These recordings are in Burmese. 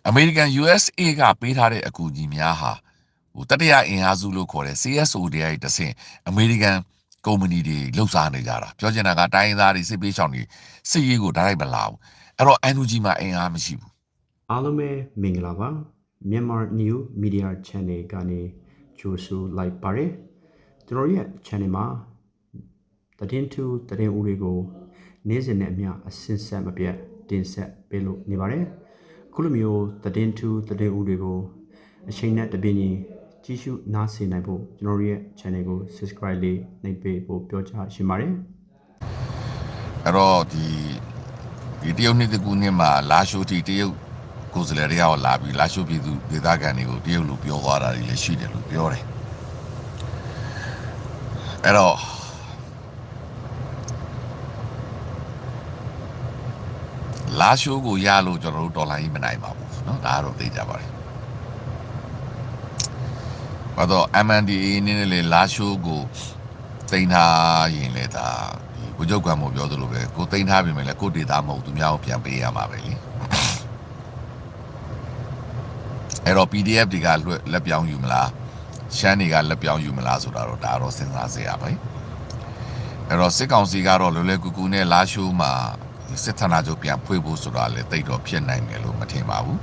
American USA ကပေးထားတဲ့အကူအညီများဟာတတိယအင်အားစုလို့ခေါ်တဲ့ CSO တွေရဲ့တဆင့် American ကုမ္ပဏီတွေလှုပ်ရှားနေကြတာပြောချင်တာကတိုင်းသားတွေစစ်ပေးချောင်းတွေစစ်ရေးကိုဒါလိုက်မလာဘူးအဲ့တော့ NUG မှာအင်အားမရှိဘူး အားလုံးပဲမင်္ဂလာပါ Myanmar New Media Channel ကနေကြိုဆိုလိုက်ပါတယ်ကျွန်တော်ရဲ့ channel မှာသတင်းထူးသတင်းဦးတွေကိုနေ့စဉ်နဲ့အမျှအစစ်ဆက်မပြတ်တင်ဆက်ပေးလို့နေပါတယ်ခုလိုမျိုးသတင်းထူးသတင်းဦးတွေကိုအချိန်နဲ့တပြေးညီကြည့်ရှုနားဆင်နိုင်ဖို့ကျွန်တော်ရဲ့ channel ကို subscribe လေးနှိပ်ပေးဖို့ပြောချင်ပါတယ်အဲ့တော့ဒီတရုတ်နှစ်တကူနှစ်မှာလာရှိုးတီတရုတ်ကိုယ်စားလှယ်တွေရောက်လာပြီးလာရှိုးပြည်သူဒေသခံတွေကိုတရုတ်လူပြောသွားတာတွေလည်းရှိတယ်လို့ပြောတယ်အဲ့တော့လာရှိုးကိုရလို့ကျွန်တော်တို့ဒေါ်လာကြီးမနိုင်ပါဘူးเนาะဒါကတော့သိကြပါတယ်ဘာတော့ MNDAA နည်းနည်းလေးလာရှိုးကိုတင်ထားရင်လေဒါဒီဘုချုပ်ကံမပြောသလိုပဲကိုတင်ထားပြင်မယ်လေကိုဒေတာမဟုတ်သူများကိုပြန်ပေးရမှာပဲလေအဲ့တော့ PDF တွေကလက်ပြောင်းယူမလားရှမ်းတွေကလက်ပြောင်းယူမလားဆိုတာတော့ဒါတော့စဉ်းစားစရာပဲအဲ့တော့စစ်ကောင်စီကတော့လွယ်လွယ်ကူကူနဲ့လာရှိုးမှာစစ်ဌာနချုပ်ပြန်ဖွင့်ဖို့ဆိုတာလည်းတိတ်တော့ဖြစ်နိုင်တယ်လို့မထင်ပါဘူး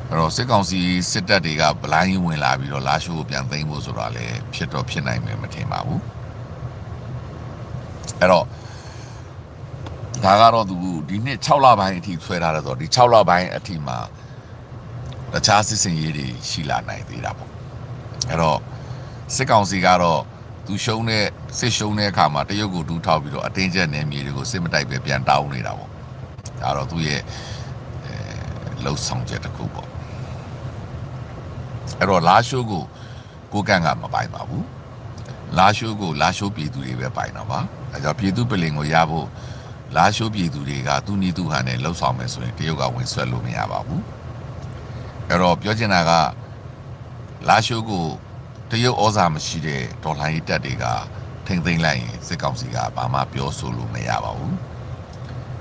အဲ့တော့စစ်ကောင်စီစစ်တပ်တွေကဗလိုင်းဝင်လာပြီးတော့လာရှိုးကိုပြန်သိမ်းဖို့ဆိုတာလည်းဖြစ်နိုင်မယ်မထင်ပါဘူးအဲ့တော့ဒါကတော့သူဒီနှစ်6လပိုင်းအထိဆွဲထားတယ်ဆိုတော့ဒီ6လပိုင်းအထိမှာတခြားစစ်စင်ရေးတွေရှိလာနိုင်သေးတာပေါ့အဲ့တော့စစ်ကောင်စီကတော့သူရှုံးတဲ့စစ်ရှုံးတဲ့အခါမှာတရုတ်ကိုတူးထောက်ပြီးတော့အတင်းကျပ်နယ်မြေတွေကိုစစ်မတိုက်ပဲပြန်တောင်းနေတာပေါ့ဒါတော့သူရဲ့လှုပ်ဆောင်ချက်တစ်ခုပေါ့အဲ့တော့လာရှိုးကိုကန်ကမပိုင်ပါဘူးလာရှိုးကိုလာရှိုးပြည်သူတွေပဲပိုင်တော့ပါအဲကြောင့်ပြည်သူပလင်ကိုရဖို့လာရှိုးပြည်သူတွေကသူ့နီးသူ့ဟန်နဲ့လှုပ်ဆောင်မယ်ဆိုရင်တရုတ်ကဝင်ဆွဲလို့မရပါဘူးအဲ့တော့ပြောချင်တာကလာရှိုးကိုတရုတ်ဩဇာမရှိတဲ့ဒေါ်လာရေးတက်တွေကထိမ့်သိမ့်လိုက်ရင်စစ်ကောင်စီကဘာမှပြောဆိုလို့မရပါဘူး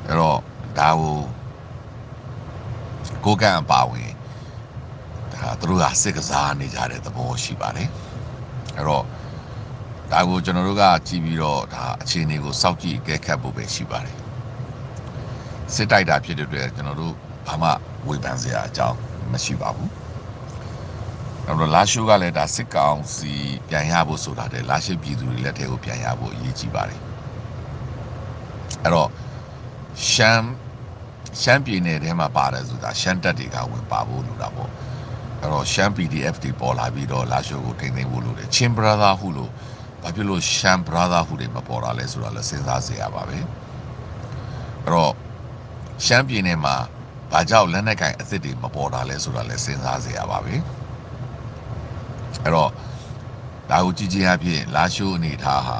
အဲ့တော့ဒါကိုကန်အပါဝင်ဒါသူတို့ကစစ်ကစားနေကြတဲ့သဘောရှိပါတယ်အဲ့တော့ဒါကိုကျွန်တော်တို့ကကြည့်ပြီးတော့ဒါအခြေအနေကိုစောင့်ကြည့်အကဲခတ်ဖို့ပဲရှိပါတယ်စစ်တိုက်တာဖြစ်တဲ့အတွက်ကျွန်တော်တို့ဘာမှဝေဖန်စရာအကြောင်းမရှိပါဘူးအဲ့တော့လာရှိုးကလည်းဒါစစ်ကောင်စီပြန်ရဖို့ဆိုတာတဲ့လာရှိုးပြည်သူတွေလက်ထဲကိုပြန်ရဖို့အရေးကြီးပါတယ်အဲ့တော့ရှမ်းပြည်နယ်ထဲမှာပါတယ်ဆိုတာရှမ်းတပ်တွေကဝင်ပါဖို့လိုတာပေါ့အဲ့တော့ရှမ်း PDF တွေပေါ်လာပြီးတော့လာရှိုးကိုထိန်းသိမ်းဖို့လိုတယ်ချင်း brother ဟုလို့ဘာဖြစ်လို့ရှမ်း brother ဟုတွေမပေါ်လာလဲဆိုတာလည်းစဉ်းစားစရာပါပဲအဲ့တော့ရှမ်းပြည်နယ်မှာဘာကြောင့်လက်နက်ကင်အသစ်တွေမပေါ်တာလဲဆိုတာလည်းစဉ်းစားစရာပါပဲအဲ့တော့ဒါကိုကြည့်ချင်းအဖြစ်လာရှိုးအနေထားဟာ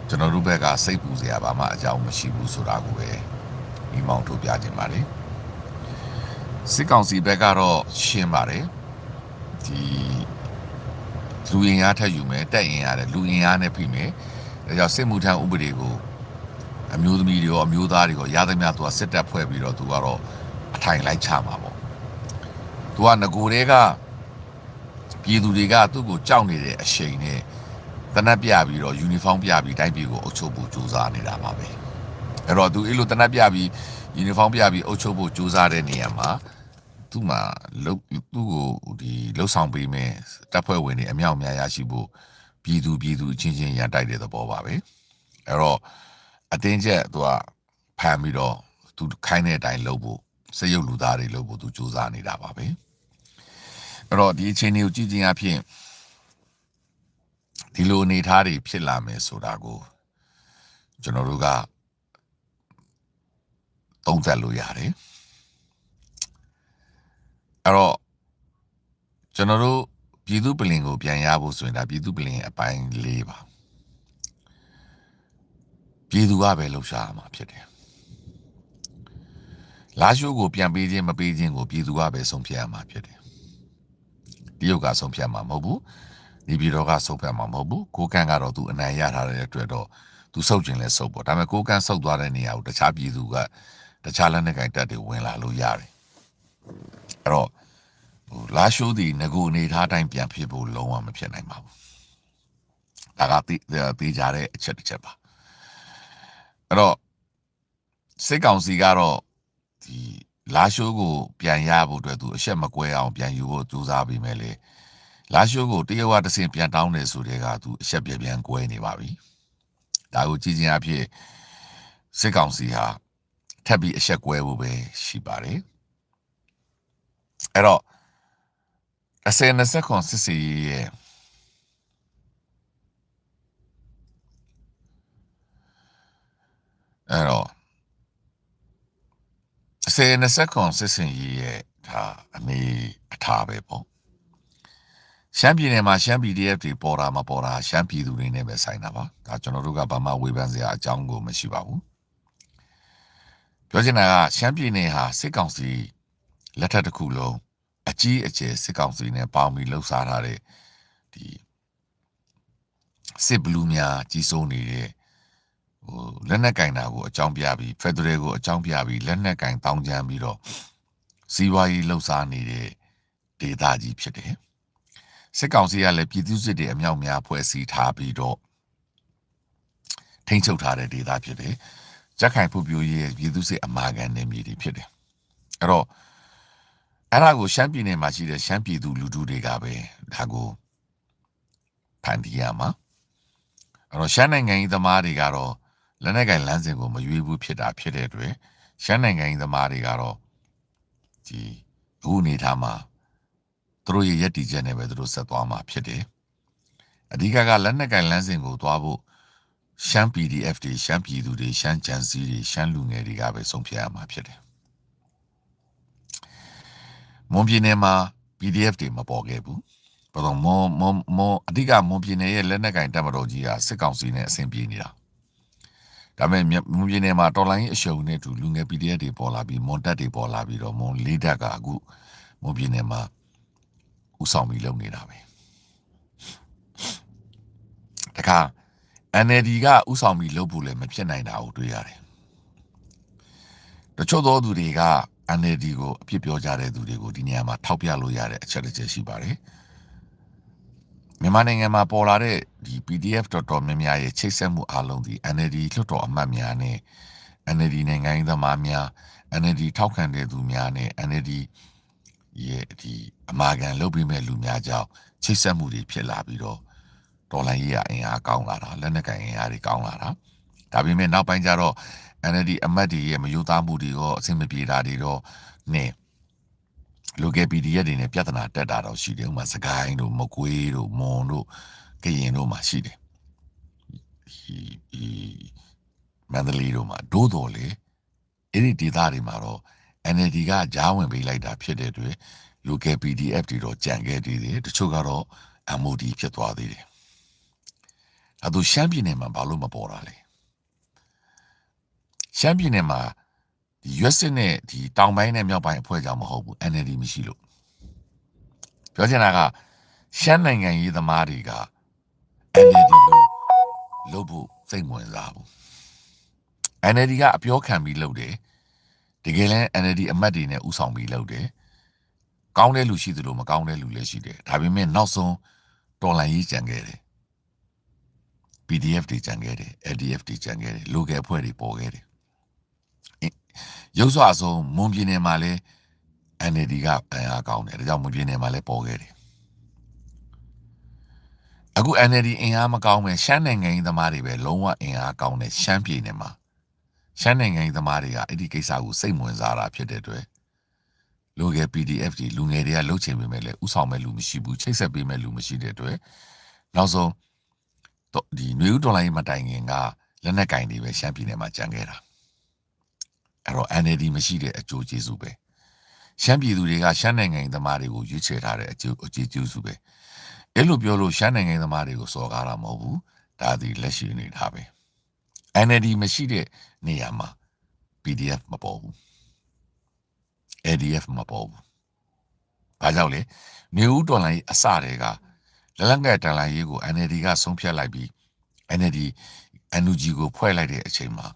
ကျွန်တော်တို့ဘက်ကစိတ်ပူစရာဘာမှအကြောင်းမရှိဘူးဆိုတာကိုပဲဒီမောင်ထုတ်ပြခြင်းပါတယ်စစ်ကောင်စီဘက်ကတော့ရှင်းပါတယ်ဒီလူရင်အားထက်ယူမယ်တက်ရင်ရတယ်လူရင်အားနဲ့ဖိမယ်ဒါကြောင့်စစ်မှုထမ်းဥပဒေကိုအမျိုးသမီးတွေရောအမျိုးသားတွေရောရသမျှသူကစစ်တပ်ဖွဲ့ပြီးတော့သူကတော့အထိုင်လိုက်ချမှာပေါ့သူကငကိုတွေကပြည်သူတွေကသူ့ကိုကြောက်နေတဲ့အရှိန်နဲ့တနက်ပြပြီးတော့ယူနီဖောင်းပြပြီးတိုင်းပြည်ကိုအုပ်ချုပ်ဖို့ကြိုးစားနေတာပါပဲအဲ့တော့သူအဲ့လိုတနက်ပြပြီးယူနီဖောင်းပြပြီးအုပ်ချုပ်ဖို့ကြိုးစားတဲ့နေရာမှာသူ့မှာသူ့ကိုဒီလှုပ်ဆောင်ပေးမယ်တပ်ဖွဲ့ဝင်တွေအမြောက်အများရရှိဖို့ပြည်သူအချင်းချင်းရန်တိုက်တဲ့သဘောပါပဲအဲ့တော့အတင်းကျပ်သူကဖမ်းပြီးတော့သူခိုင်းတဲ့အတိုင်းလုပ်ဖို့စစ်ရုပ်လူသားတွေလုပ်ဖို့သူကြိုးစားနေတာပါပဲအဲ့တော့ဒီအခြေအနေကိုကြည့်ခြင်းအဖြစ်ဒီလိုအနေအထားတွေဖြစ်လာမယ်ဆိုတာကိုကျွန်တော်တို့ကသုံးသပ်လို့ရတယ်အဲ့တော့ကျွန်တော်တို့ပြည်သူပလင်ကိုပြန်ရဖို့ဆိုရင်ဒါပြည်သူပလင်အပိုင်း၄ပါပြည်သူကပဲလှုပ်ရှားမှာဖြစ်တယ်လာရှိုးကိုပြန်ပေးခြင်းမပေးခြင်းကိုပြည်သူကပဲဆုံးဖြတ်ရမှာဖြစ်တယ်တရုတ်ကဆုံးဖြတ်မှာမဟုတ်ဘူးဒီပြည်တော်ကဆုံးဖြတ်မှာမဟုတ်ဘူးကိုကန်ကတော့သူအနိုင်ရထားတဲ့အတွက်တော့သူဆုတ်ခြင်းလဲဆုတ်ပေါ့ဒါပေမဲ့ကိုကန်ဆုတ်သွားတဲ့နေရာကိုတခြားပြည်သူကတခြားလက်နက်ကင်တပ်တွေဝင်လာလို့ရတယ် အဲ့တော့လာရှိုးဒီငကိုအနေထားတိုင်းပြန်ဖြစ်ဖို့လုံးဝမဖြစ်နိုင်ပါဘူးဒါကတေးကြတဲ့အချက်တစ်ချက်ပါအဲ့တော့စစ်ကောင်စီကတော့ဒီလာရှိုးကိုပြန်ရဖို့အတွက်သူအဆက်မကွဲအောင်ပြန်ယူဖို့ကြိုးစားပြီးမဲ့လေလာရှိုးကိုတရုတ်ကတစ်ဆင့်ပြန်တောင်းတယ်ဆိုတဲ့ကသူအဆက်ပြန်ကွဲနေပါပြီဒါကိုကြည်ချင်းအဖြစ်စစ်ကောင်စီဟာထပ်ပြီးအဆက်ကွဲဖို့ပဲရှိပါတယ်အဲ့တော့2020စစ်စီရဲ့အဲ့တော့2020စစ်စင်ကြီးရဲ့ဒါအနေအထားပဲပေါ့ရှမ်းပြည်နယ်မှာရှမ်း PDF တွေပေါ်တာမပေါ်တာရှမ်းပြည်သူတွေနဲ့ပဲဆိုင်တာပါဒါကျွန်တော်တို့ကဘာမှဝေဖန်စရာအကြောင်းကိုမရှိပါဘူးပြောချင်တာကရှမ်းပြည်နယ်ဟာစစ်ကောင်စီလက်ထက်တစ်ခုလုံးအကြီးအကျယ်စစ်ကောင်စီနဲ့ပေါင်းပြီးလှုပ်ရှားထားတဲ့ဒီစစ်ဘလူးများကြီးစိုးနေတဲ့လက်နက်ကင်တာကိုအကြောင်းပြပြီးဖက်ဒရယ်ကိုအကြောင်းပြပြီးလက်နက်ကင်တောင်းကြမ်းပြီးတော့စီးပွားရေးလှုပ်ရှားနေတဲ့ဒေသကြီးဖြစ်တယ်စစ်ကောင်စီကလည်းပြည်သူစစ်တွေအမြောက်များဖွဲ့စည်းထားပြီးတော့ထိန်းချုပ်ထားတဲ့ဒေသဖြစ်တယ်ကြက်ခိုင်ဖွံ့ဖြိုးရေးပြည်သူစစ်အမာခံနယ်မြေတွေဖြစ်တယ်အဲ့တော့အဲ့ဒါကိုရှမ်းပြည်နယ်မှာရှိတဲ့ရှမ်းပြည်သူလူထုတွေကပဲဒါကိုဖန်တီးရမှာအဲ့တော့ရှမ်းနိုင်ငံရေးသမားတွေကတော့လက်နက်ကင်လမ်းစဉ်ကိုမရွေးဘူးဖြစ်တဲ့အတွက်ရှမ်းနိုင်ငံရေးသမားတွေကတော့ဒီအခုအနေထားမှာသူတို့ရဲ့ရည်တည်ချက်နဲ့ပဲသူတို့ဆက်သွားမှာဖြစ်တယ်အဓိကကလက်နက်ကင်လမ်းစဉ်ကိုသွားဖို့ရှမ်း PDF တွေရှမ်းပြည်သူတွေရှမ်းကြံစည်တွေရှမ်းလူငယ်တွေကပဲဆုံးဖြတ်ရမှာဖြစ်တယ်မွန်ပြည်နယ်မှာ PDF တွေမပေါ်ခဲ့ဘူးဘာလို့မအဓိကမွန်ပြည်နယ်ရဲ့လက်နက်ကင်တပ်မတော်ကြီးကစစ်ကောင်စီနဲ့အဆင်ပြေနေတာဒါပေမဲ့မွန်ပြည်နယ်မှာတော်လိုင်းအရှုံနဲ့တူလူငယ် PDF တွေပေါ်လာပြီးမွန်တပ်တွေပေါ်လာပြီးတော့မွန်လေးတပ်ကအခုမွန်ပြည်နယ်မှာဥဆောင်ပြီးလုပ်နေတာပဲတခါ NLD ကဥဆောင်ပြီးလုပ်ဖို့လည်းမဖြစ်နိုင်တာကိုတွေ့ရတယ်တချို့သောသူတွေက NLD ကိုအဖြစ်ပြောကြတဲ့သူတွေကိုဒီနေရာမှာထောက်ပြလို့ရတဲ့အချက်တစ်ချက်ရှိပါတယ်မြန်မာနိုင်ငံမှာပေါ်လာတဲ့ဒီ PDF တော်တော်များများရဲ့ချိတ်ဆက်မှုအလုံးဒီ NLD လွှတ်တော်အမတ်များနဲ့ NLD နိုင်ငံရေးသမားများ NLD ထောက်ခံတဲ့သူများနဲ့ NLD ရဲ့ဒီအမာခံလုပ်ပြီးမဲ့လူများကြောင့်ချိတ်ဆက်မှုတွေဖြစ်လာပြီးတော့တော်လိုင်းရေးအင်အားကောင်းလာတာလက်နက်ကိုင်အင်အားတွေကောင်းလာတာဒါပေမဲ့နောက်ပိုင်းကျတော့ NLD အမတ်တွေရဲ့မယိုသားမှုတွေရောအဆင်မပြေတာတွေတော့နဲ့local PDF တွေနဲ့ပြဿနာတက်တာတော့ရှိတယ်ဥပမာစကိုင်းတို့မကွေးတို့မွန်တို့ကရင်တို့မှာရှိတယ်မန္တလေးတို့မှာဒိုးတော်လေအဲ့ဒီဒေသတွေမှာတော့ NLD ကကြားဝင်ပေးလိုက်တာဖြစ်တဲ့အတွက် local PDF တွေတော့ကြံခဲ့သေးတယ်တချို့ကတော့ MOD ဖြစ်သွားသေးတယ်အဲ့ဒါရှမ်းပြည်နယ်မှာဘာလို့မပေါ်တာလဲရှမ်းပြည်နယ်မှာဒီရွက်စစ်နဲ့ဒီတောင်ပိုင်းနဲ့မြောက်ပိုင်းအဖွဲ့ကြောင့်မဟုတ်ဘူး NLD မရှိလို့ပြောချင်တာကရှမ်းနိုင်ငံရေးသမားတွေက NLD လို့လုပ်ဖို့စိတ်ဝင်စားဘူး NLD ကအပြောခံပြီးလုပ်တယ်တကယ်လဲ NLD အမတ်တွေနဲ့ဥဆောင်ပြီးလုပ်တယ်ကောင်းတဲ့လူရှိသလိုမကောင်းတဲ့လူလည်းရှိတယ်ဒါပေမဲ့နောက်ဆုံးတော်လှန်ရေးကြံခဲ့တယ် PDF တွေကြံခဲ့တယ် LDF တွေကြံခဲ့တယ် local အဖွဲ့တွေပေါ်ခဲ့တယ်ရုပ်စွာအဆုံးမွန်ပြည်နယ်မှာလည်း NLD ကအင်အားကောင်းတယ်ဒါကြောင့်မွန်ပြည်နယ်မှာလည်းပေါ်ခဲ့တယ်အခု NLD အင်အားမကောင်းမဲ့ရှမ်းနိုင်ငံရေးသမားတွေပဲလုံးဝအင်အားကောင်းတဲ့ရှမ်းပြည်နယ်မှာရှမ်းနိုင်ငံရေးသမားတွေကအဲ့ဒီကိစ္စကိုစိတ်ဝင်စားတာဖြစ်တဲ့အတွက် local PDF တွေလူငယ်တွေကလှုပ်ချင်ပေမဲ့လည်းဥဆောင်မဲ့လူမရှိဘူးချိတ်ဆက်ပေးမဲ့လူမရှိတဲ့အတွက်နောက်ဆုံးဒီနွေဦးတော်လိုင်းမတိုင်ခင်ကလက်နက်ကင်တွေပဲရှမ်းပြည်နယ်မှာကြံခဲ့တာအဲ့တော့ NLD မရှိတဲ့အကျိုးကျေးဇူးပဲရှမ်းပြည်သူတွေကရှမ်းနိုင်ငံသမားတွေကိုရွေးချယ်ထားတဲ့အကျိုးကျေးဇူးပဲအဲ့လိုပြောလို့ရှမ်းနိုင်ငံသမားတွေကိုစော်ကားတာမဟုတ်ဘူးဒါဒီလက်ရှိနေတာပဲ NLD မရှိတဲ့နေရာမှာ PDF မပေါ်ဘူး ADF မပေါ်ဘူးဘာကြောင့်လဲနေဦးတော်လိုင်းအစတွေကလက်လက်ငယ်တန်လိုင်းရေးကို NLD ကဆုံးဖြတ်လိုက်ပြီး NLD NUG ကိုဖွဲ့လိုက်တဲ့အချိန်မှာ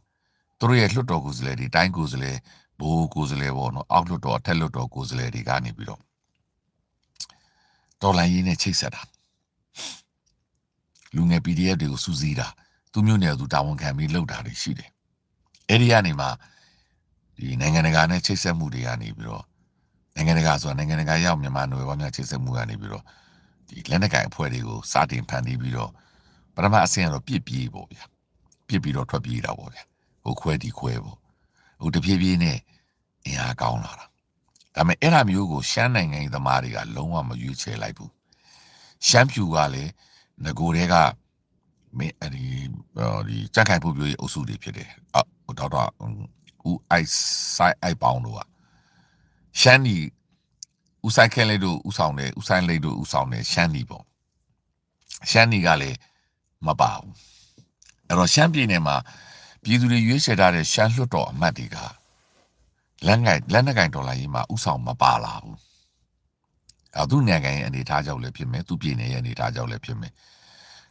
သူတို့ရဲ့လွှတ်တော်ကိုယ်စားလှယ်တွေတိုင်းကိုယ်စားလှယ် ဘိုးကိုယ်စလဲပေါ့နော်အောက်လွတ်တော်အထက်လွတ်တော်ကိုယ်စလဲတွေကနေပြီးတော့တော်လိုင်းရေးနဲ့ချိတ်ဆက်တာလူငယ် PDF တွေကိုစူးစီးတာသူမျိုးနယ်သူတာဝန်ခံပြီးလှုပ်တာတွေရှိတယ်အဲ့ဒီကနေမှဒီနိုင်ငံတကာနဲ့ချိတ်ဆက်မှုတွေကနေပြီးတော့နိုင်ငံတကာဆိုတာနိုင်ငံတကာရောက်မြန်မာနယ်ပေါင်းများချိတ်ဆက်မှုကနေပြီးတော့ဒီလက်နက်ကိုင်အဖွဲ့တွေကိုစတင်ဖန်တီးပြီးတော့ပထမအဆင့်ကတော့ပြစ်ပြေးပေါ့ဗျာပြစ်ပြီးတော့ထွက်ပြေးတာပေါ့ဗျာဟိုခွဲဒီခွဲပေါ့ဟိုတဖြည်းဖြည်းနဲ့အင်အားကောင်းလာတာဒါပေမဲ့အဲ့ဒါမျိုးကိုရှမ်းနိုင်ငံသမားတွေကလုံးဝမရွေးချယ်လိုက်ဘူးရှမ်းဖြူကလည်းငကိုတွေကမင်းဒီကြက်ခိုင်ဖို့ပြောရေးအုပ်စုတွေဖြစ်တယ်ဟိုတော့ဦးအိုက်ဆိုင်အိုက်ပေါင်းတို့ကရှမ်းဒီဦးဆိုင်ခဲလေးတို့ဦးဆောင်တယ်ဦးဆိုင်လေးတို့ဦးဆောင်တယ်ရှမ်းဒီပေါ့ရှမ်းဒီကလည်းမပါဘူးအဲ့တော့ရှမ်းပြည်နယ်မှာပြည်သူတွေရွေးချယ်ထားတဲ့ရှမ်းလွှတ်တော်အမတ်တွေကလက်နက်ကိုင်ဒေါ်လာကြီးမှာဥဆောင်မပါလာဘူးသူနိုင်ငံရဲ့အနေထားကြောင့်လည်းဖြစ်မယ်သူပြည်နယ်ရဲ့အနေထားကြောင့်လည်းဖြစ်မယ်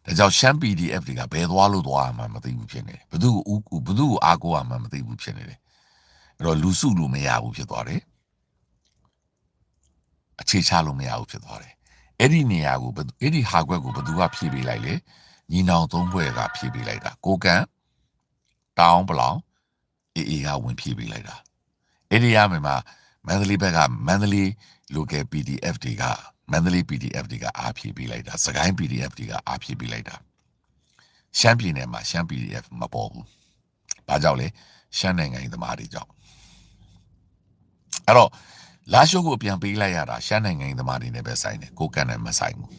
ဒါကြောင့်ရှမ်း PDF တွေကဘယ်သွားလို့သွားမှမသိဘူးဖြစ်နေတယ်ဘသူကိုအားကိုးမှမသိဘူးဖြစ်နေတယ်အဲ့တော့လူစုလို့မရဘူးဖြစ်သွားတယ်အခြေချလို့မရဘူးဖြစ်သွားတယ်အဲ့ဒီနေရာကိုအဲ့ဒီဟာခွက်ကိုဘသူကဖြည့်ပေးလိုက်လေညီနောင်သုံးဘွဲကဖြည့်ပေးလိုက်တာကိုကန်တောင်းပလောင်အေးကဝင်ဖြည့်ပေးလိုက်တာအဲ့ဒီရမယ်မှာမန္တလေးဘက်ကမန္တလေး local PDF တွေကမန္တလေး PDF တွေကအားဖြည့်ပေးလိုက်တာစကိုင်း PDF တွေကအားဖြည့်ပေးလိုက်တာရှမ်းပြည်နယ်မှာရှမ်း PDF မပေါ်ဘူးဘာကြောင့်လဲရှမ်းနိုင်ငံရေးသမားတွေကြောင့်အဲ့တော့လာရှိုးကိုပြန်ပေးလိုက်ရတာရှမ်းနိုင်ငံရေးသမားတွေနဲ့ပဲဆိုင်တယ်ကိုကန်နဲ့မဆိုင်ဘူး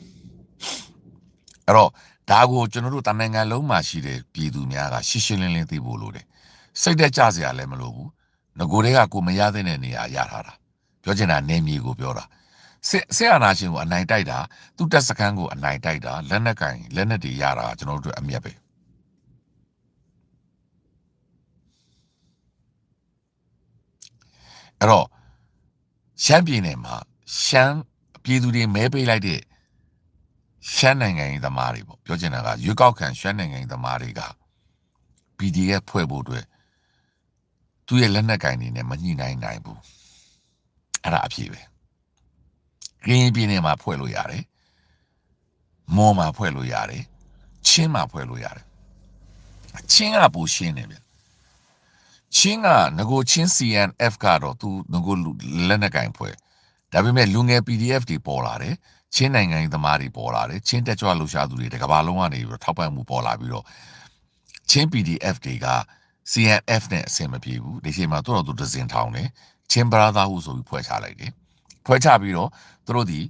အဲ့တော့ဒါကိုကျွန်တော်တို့တနိုင်ငံလုံးမှာရှိတဲ့ပြည်သူများကရှင်းရှင်းလင်းလင်းသိဖို့လိုတယ်စိတ်သက်ကြစရာလည်းမလိုဘူးငကိုတွေကကိုမရတဲ့နေရာရထားတာပြောချင်တာနေမြေကိုပြောတာဆက်အာနာရှင်ကိုအနိုင်တိုက်တာသူ့တက်စခန်းကိုအနိုင်တိုက်တာလက်နက်တွေရတာကျွန်တော်တို့အမြတ်ပဲအဲ့တော့ရှမ်းပြည်နယ်မှာရှမ်းပြည်သူတွေမဲပေးလိုက်တဲ့ရှမ်းနိုင်ငံရေးသမားတွေပေါ့ပြောချင်တာကရွေးကောက်ခံရှမ်းနိုင်ငံရေးသမားတွေက PDF ဖွဲ့ဖို့အတွက်သူ့ရဲ့လက်နက်ကင်တွေနဲ့မညှိနှိုင်းနိုင်ဘူးအဲ့ဒါအဖြစ်ပဲကရင်ပြည်နယ်မှာဖွဲ့လို့ရတယ်မော်မှာဖွဲ့လို့ရတယ်ချင်းမှာဖွဲ့လို့ရတယ်ချင်းကပူရှင်းနေဗျချင်းကငကိုချင်း CNF ကတော့သူငကိုလက်နက်ကင်ဖွဲ့ဒါပေမဲ့လူငယ် PDF တွေပေါ်လာတယ်ချင်းနိုင်ငံရေးသမားတွေပေါ်လာတယ်ချင်းတက်ကြွလှူရှားသူတွေတကဘာလုံးကနေပြီးတော့ထောက်ပံ့မှုပေါ်လာပြီးတော့ချင်း PDF တွေက CNF နဲ့အဆင်မပြေဘူးဒီချိန်မှာသူတို့ဒဇင်ထောင်းတယ်ချင်းဘရာသာဟုဆိုပြီးဖွဲ့ချလိုက်တယ်ဖွဲ့ချပြီးတော့သူတို့ဒီ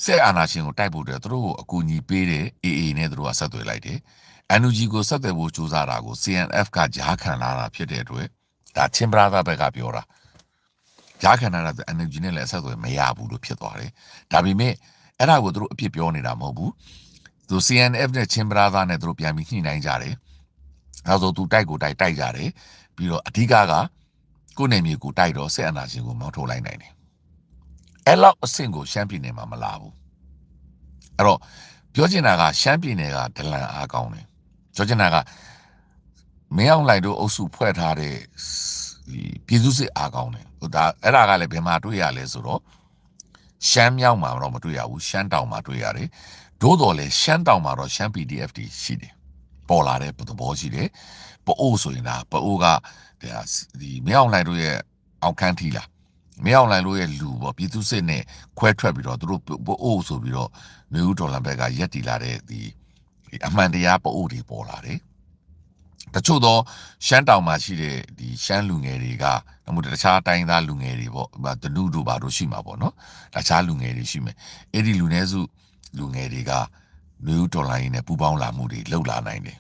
စစ်အာဏာရှင်ကိုတိုက်ဖို့အတွက်သူတို့ကိုအကူအညီပေးတဲ့ AA နဲ့သူတို့ကဆက်သွယ်လိုက်တယ် NUG ကိုဆက်သွယ်ဖို့ကြိုးစားတာကို CNF ကကြားခံလာတာဖြစ်တဲ့အတွက်ဒါချင်းဘရာသာဘက်ကပြောတာကြားခံလာတာ NUG နဲ့လည်းဆက်သွယ်မရဘူးလို့ဖြစ်သွားတယ်ဒါပေမဲ့အဲ့ဒါကိုသူတို့အဖြစ်ပြောနေတာမဟုတ်ဘူးသူ CNF နဲ့ချင်းဘရာသာနဲ့သူတို့ပြန်ပြီးညှိနှိုင်းကြတယ်အဲဆိုသူတိုက်ကြတယ်ပြီးတော့အဓိကကိုယ်နယ်မြေကိုတိုက်တော့စစ်အာဏာရှင်ကိုမောင်းထုတ်လိုက်နိုင်တယ်အဲ့လောက်အဆင့်ကိုရှမ်းပြည်နယ်မှာမလာဘူးအဲ့တော့ပြောချင်တာကရှမ်းပြည်နယ်ကဒလန်အားကောင်းတယ်ပြောချင်တာကမင်းအောင်လှိုင်တို့အုပ်စုဖွဲ့ထားတဲ့ပြည်သူစစ်အားကောင်းတယ်ဟိုဒါအဲ့ဒါကလည်းဘယ်မှာတွေ့ရလဲဆိုတော့ရှမ်းမြောက်မှာတော့မတွေ့ရဘူးရှမ်းတောင်မှာတွေ့ရတယ်သို့တော်လည်းရှမ်းတောင်မှာတော့ရှမ်း PDF တွေရှိတယ်ပေါ်လာတဲ့သဘောရှိတယ်ပအိုးဆိုရင်ဒါပအိုးကဒီမင်းအောင်လှိုင်တို့ရဲ့အောက်ခန်းထီလာမင်းအောင်လှိုင်တို့ရဲ့လူပေါ့ပြည်သူစစ်နဲ့ခွဲထွက်ပြီးတော့သူတို့ပအိုးဆိုပြီးတော့နေဦးဒေါ်လာဘက်ကရက်တီလာတဲ့ဒီအမှန်တရားပအိုးတွေပေါ်လာတယ်တချို့သောရှမ်းတောင်မှာရှိတဲ့ဒီရှမ်းလူငယ်တွေကတခြားတိုင်းသားလူငယ်တွေပေါ့တနုတို့ဘာတို့ရှိမှာပေါ့နော်တခြားလူငယ်တွေရှိမယ်အဲ့ဒီလူနည်းစုလူငယ်တွေကနေဦးဒေါ်လာရင်းနဲ့ပူးပေါင်းလာမှုတွေလှုပ်လာနိုင်တယ်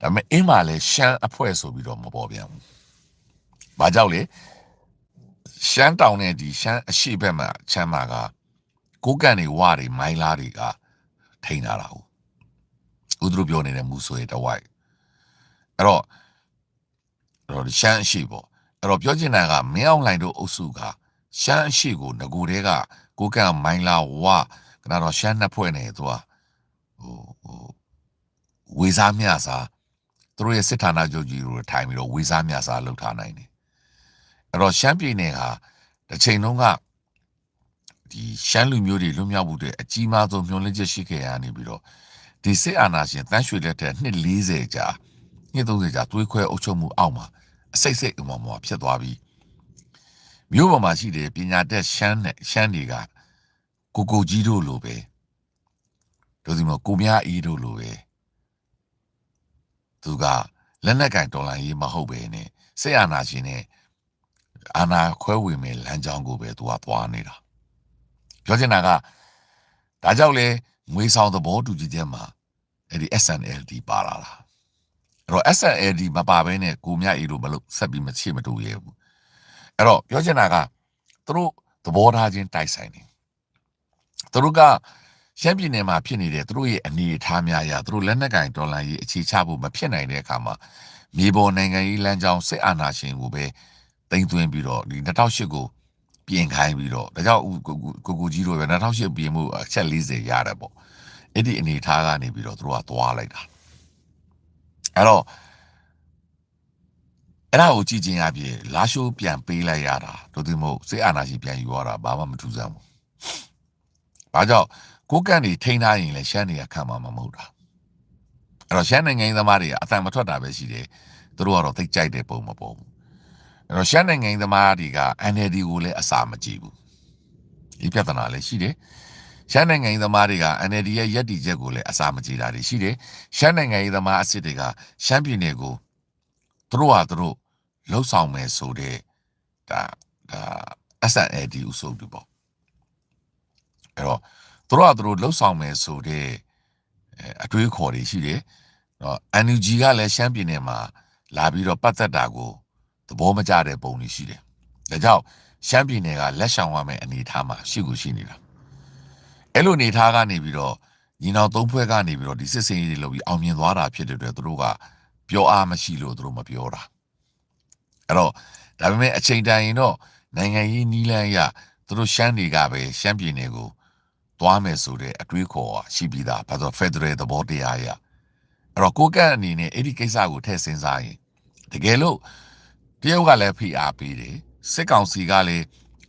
ဒါပေမဲ့အင်းမှာလည်းရှမ်းအဖွဲ့ဆိုပြီးတော့မပေါ်ပြန်ဘူး။ဘာကြောင့်လဲရှမ်းတောင်နဲ့ဒီရှမ်းအရှိဘက်မှာချမ်းမာကကိုကန်တွေဝါတွေမိုင်းလားတွေကထိန်းလာတာဟုတ်။ဦးတို့ပြောနေတဲ့မူဆွေတဝိုက်အဲ့တော့ရှမ်းအရှိပေါ့အဲ့တော့ပြောချင်တာကမင်းအောင်လှိုင်တို့အုပ်စုကရှမ်းအရှိကိုငကိုတဲကကိုကန်မိုင်းလားဝါကတော့ရှမ်းနှစ်ဖွဲ့နေသူကဝေစားမြစားသူတို့ရဲ့စစ်ဌာနချုပ်ကြီးကိုထိုင်ပြီးတော့ဝေစားမြစားလှုပ်ထားနိုင်တယ် အဲ့တော့ရှမ်းပြည်နယ်ဟာတစ်ချိန်လုံးကဒီရှမ်းလူမျိုးတွေလွတ်မြောက်မှုတွေအကြီးမားဆုံးမျှော်လင့်ချက်ရှိခဲ့ရနေပြီးတော့ဒီစစ်အာဏာရှင်တန်းရွှေလက်ထက်နှစ်40ကြာနှစ်30ကြာတွေးခွဲအုပ်ချုပ်မှုအောက်မှာအစိတ်စိတ်အမော်မော်ဖြစ်သွားပြီးမြို့ပေါ်မှာရှိတဲ့ပညာတတ်ရှမ်းတွေကကိုကြီးတို့လိုပဲတို့ဒီမှာကိုမြအေးတို့လိုပဲသူကလက်နက်ကင်တော်လှန်ရေးမဟုတ်ပဲနဲ့စစ်အာဏာရှင်နဲ့အာဏာခွဲဝေမဲ့လမ်းကြောင်းကိုပဲသူကသွားနေတာပြောချင်တာကဒါကြောင့်လေငွေဆောင်သဘောတူညီချက်မှာအဲ့ဒီ SNLD ပါလာတာအဲ့တော့ SNLD မပါဘဲနဲ့ကိုမြအေးတို့မလို့ဆက်ပြီးမတူရဲဘူးအဲ့တော့ပြောချင်တာကသူတို့သဘောထားချင်းတိုက်ဆိုင်နေသူတို့ကရှမ်းပြည်နယ်မှာဖြစ်နေတဲ့သူတို့ရဲ့အနေအထားများအရသူတို့လက်နက်ကင်ဒေါ်လာရေးအခြေချဖို့မဖြစ်နိုင်တဲ့အခါမှာမြေပေါ်နိုင်ငံရေးလမ်းကြောင်းစစ်အာဏာရှင်ကိုပဲတင်သွင်းပြီးတော့ဒီ2008ကိုပြင်ခိုင်းပြီးတော့ဒါကြောင့်ကိုကြီးတို့ပဲ2008ပြင်မှုအချက်40ရတယ်ပေါ့အဲ့ဒီအနေအထားကနေပြီးတော့သူတို့ကသွားလိုက်တာအဲ့တော့အဲ့ဒါကိုကြည့်ချင်းအပြင်လာရှိုးပြန်ပေးလိုက်ရတာတို့ဒီမို့စစ်အာဏာရှင်ပြန်ယူရတာဘာမှမထူးဆန်းဘူးဘာကြောင့်ကိုကန့်တွေထိန်းထားရင်လည်းရှမ်းတွေကခံမှာမဟုတ်တာအဲ့တော့ရှမ်းနိုင်ငံသမားတွေကအတန်မထွက်တာပဲရှိတယ်သူတို့ကတော့သိကြိုက်တဲ့ပုံမပေါ်ဘူးအဲ့တော့ရှမ်းနိုင်ငံသမားတွေက NLD ကိုလည်းအစာမကြည့်ဘူးဒီပြဿနာလည်းရှိတယ်ရှမ်းနိုင်ငံသမားတွေက NLD ရဲ့ရက်တီချက်ကိုလည်းအစာမကြည့်တာတွေရှိတယ်ရှမ်းနိုင်ငံသမားအစ်စ်တွေကရှမ်းပြည်နယ်ကိုသူတို့ဟာသူတို့လှုပ်ဆောင်မယ်ဆိုတဲ့ဒါ SNLD ဥဆိုတူပေါ့အဲ့တော့သူတို့ကသူတို့လှုပ်ဆောင်မယ်ဆိုတဲ့အတွေးခေါ်တွေရှိတယ်တော့ NUG ကလည်းရှမ်းပြည်နယ်မှာလာပြီးတော့ပတ်သက်တာကိုသဘောမကျတဲ့ပုံတွေရှိတယ်ဒါကြောင့်ရှမ်းပြည်နယ်ကလက်ဆောင်ရမယ့်အနေအထားမှာရှိနေတာအဲ့လိုအနေအထားကနေပြီးတော့ညီနောင်သုံးဖွဲ့ကနေပြီးတော့ဒီစစ်စင်ရေးတွေလုပ်ပြီးအောင်မြင်သွားတာဖြစ်တဲ့အတွက်သူတို့ကပြောအားမရှိလို့သူတို့မပြောတာအဲ့တော့ဒါပေမဲ့အချိန်တန်ရင်တော့နိုင်ငံရေးနီးလန်းရသူတို့ရှမ်းတွေကပဲရှမ်းပြည်နယ်ကိုသွားမယ်ဆိုတဲ့အတွေးခေါ်ရှိပြီးသားဘာလို့ဖက်ဒရယ်သဘောတရားရအဲ့တော့ကိုကန့်အနေနဲ့အဲ့ဒီကိစ္စကိုထည့်စဉ်းစားရင်တကယ်လို့တရုတ်ကလည်းဖိအားပေးတယ်စစ်ကောင်စီကလည်း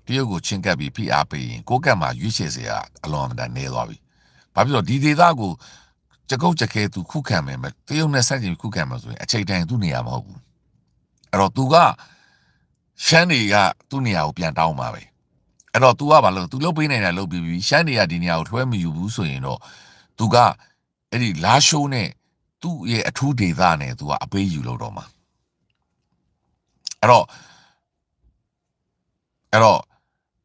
တရုတ်ကိုချင်းကပ်ပြီးဖိအားပေးရင်ကိုကန့်မှာရွေးချယ်စရာအလွန်အမတန်နေသွားပြီဘာဖြစ်လို့ဒီဒေသကိုကြကုတ်ကြခဲသူခုခံမယ်တရုတ်နဲ့ဆက်ကျင်ခုခံမယ်ဆိုရင်အချိန်တိုင်းသူ့နေရာမဟုတ်ဘူးအဲ့တော့သူကရှမ်းတွေကသူ့နေရာကိုပြန်တောင်းပါပဲအဲ့တော့ तू ကဘာလို့ तू လုတ်ပေးနိုင်တယ်လုတ်ပြီးပြီရှမ်းတွေကဒီနေရာကိုထွဲမယူဘူးဆိုရင်တော့ तू ကအဲ့ဒီလာရှိုးနဲ့သူ့ရဲ့အထူးဒေသနဲ့ तू ကအပေးယူလို့တော့မှာအဲ့တော့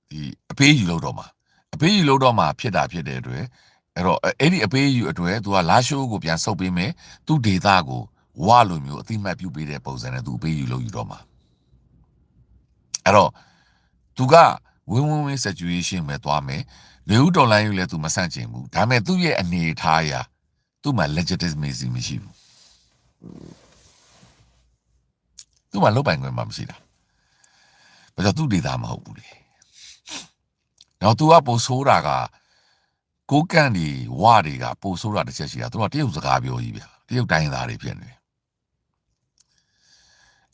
ဒီအပေးယူလို့တော့မှာဖြစ်တဲ့အတွက်အဲ့တော့အဲ့ဒီအပေးယူအတွက် तू ကလာရှိုးကိုပြန်ဆုပ်ပေးမယ်သူ့ဒေသကိုဝလိုမျိုးအတိမတ်ပြုပေးတဲ့ပုံစံနဲ့ तू အပေးယူလို့ယူတော့မှာအဲ့တော့ तू ကဝင်း situation ပဲသွားမယ်လေဦးတော်လိုင်းယူလဲ तू မဆန့်ကျင်ဘူးဒါပေမဲ့သူ့ရဲ့အနေအထားအရသူ့မှာ legitimacy မရှိဘူးသူ့မှာလုပ်ပိုင်ခွင့်မှမရှိတာဘာကြောင့်သူ့ဒေတာမဟုတ်ဘူးလေတော့ तू ကပို့ဆိုးတာကကိုကန့်ဒီဝတွေကပို့ဆိုးတာတစ်ချက်ရှိတာသူကတရုတ်စကားပြောကြီးဗျတရုတ်တိုင်းသားတွေဖြစ်နေတယ်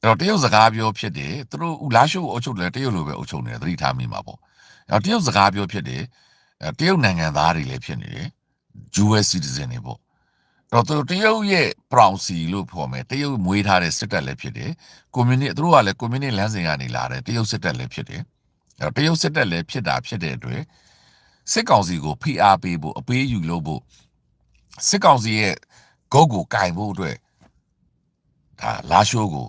အဲ့တော့တရုတ်စကားပြောဖြစ်တယ်သူတို့လာရှိုးကိုအုပ်ချုပ်တယ်တရုတ်လိုပဲအုပ်ချုပ်နေတယ်သတိထားမိမှာပေါ့အဲ့တော့တရုတ်စကားပြောဖြစ်တယ်တရုတ်နိုင်ငံသားတွေလည်းဖြစ်နေတယ် US citizen တွေပေါ့အဲ့တော့တရုတ်ရဲ့ proxy လို့ခေါ်မယ်တရုတ်မွေးထားတဲ့စစ်တပ်လည်းဖြစ်တယ် community သူတို့ကလည်း community လမ်းစဉ်ကနေလာတယ်တရုတ်စစ်တပ်လည်းဖြစ်တယ်အဲ့တော့တရုတ်စစ်တပ်လည်းဖြစ်တဲ့အတွက်စစ်ကောင်စီကိုဖိအားပေးဖို့အပေးယူလို့ဖို့စစ်ကောင်စီရဲ့ဂုတ်ကိုကင်ဖို့အတွက်ဒါလာရှိုးကို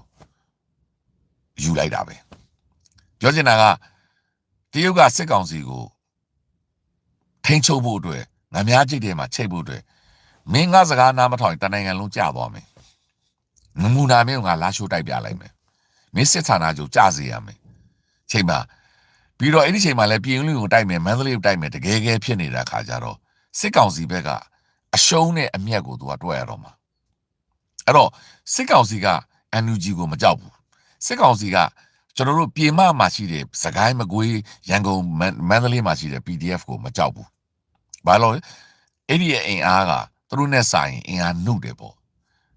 ယူလိုက်တာပဲပြောချင်တာကတရုတ်ကစစ်ကောင်စီကိုထိန်းချုပ်ဖို့အတွက်ငများကြိတ်ထဲမှာချိတ်ဖို့အတွက်မင်းငါစကားနားမထောင်တနိုင်ငံလုံးကြာသွားမယ်နမူနာမျိုးငါလာရှိုးတိုက်ပြလိုက်မယ်မင်းစစ်ဌာနချုပ်ကြာစေရမယ်ချိန်မှာပြီးတော့အဲ့ဒီချိန်မှာလည်းပြည်ဦးလူကိုတိုက်မယ်မန္တလေးကိုတိုက်မယ်တကယ်ဖြစ်နေတာခါကြတော့စစ်ကောင်စီဘက်ကအရှုံးနဲ့အမျက်ကိုသူကတွက်ရတော့မှာအဲ့တော့စစ်ကောင်စီက NUG ကိုမကြောက်ဘူးစစ်ကောင်စီကကျွန်တော်တို့ပြည်မမှာရှိတဲ့စကိုင်းမကွေးရန်ကုန်မန္တလေးမှာရှိတဲ့ PDF ကိုမကြောက်ဘူးဘာလို့လဲအဲ့ဒီရဲ့အင်အားကသူတို့နဲ့ဆိုင်အင်အားနှုတ်တယ်ပေါ့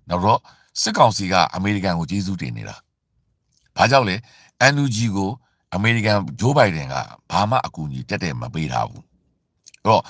နောက်တော့စစ်ကောင်စီကအမေရိကန်ကိုကျေးဇူးတင်နေတာဘာကြောင့်လဲ NUG ကိုအမေရိကန်ဂျိုးဘိုင်ဒန်ကဘာမှအကူအညီတက်မပေးထားဘူးအဲ့တော့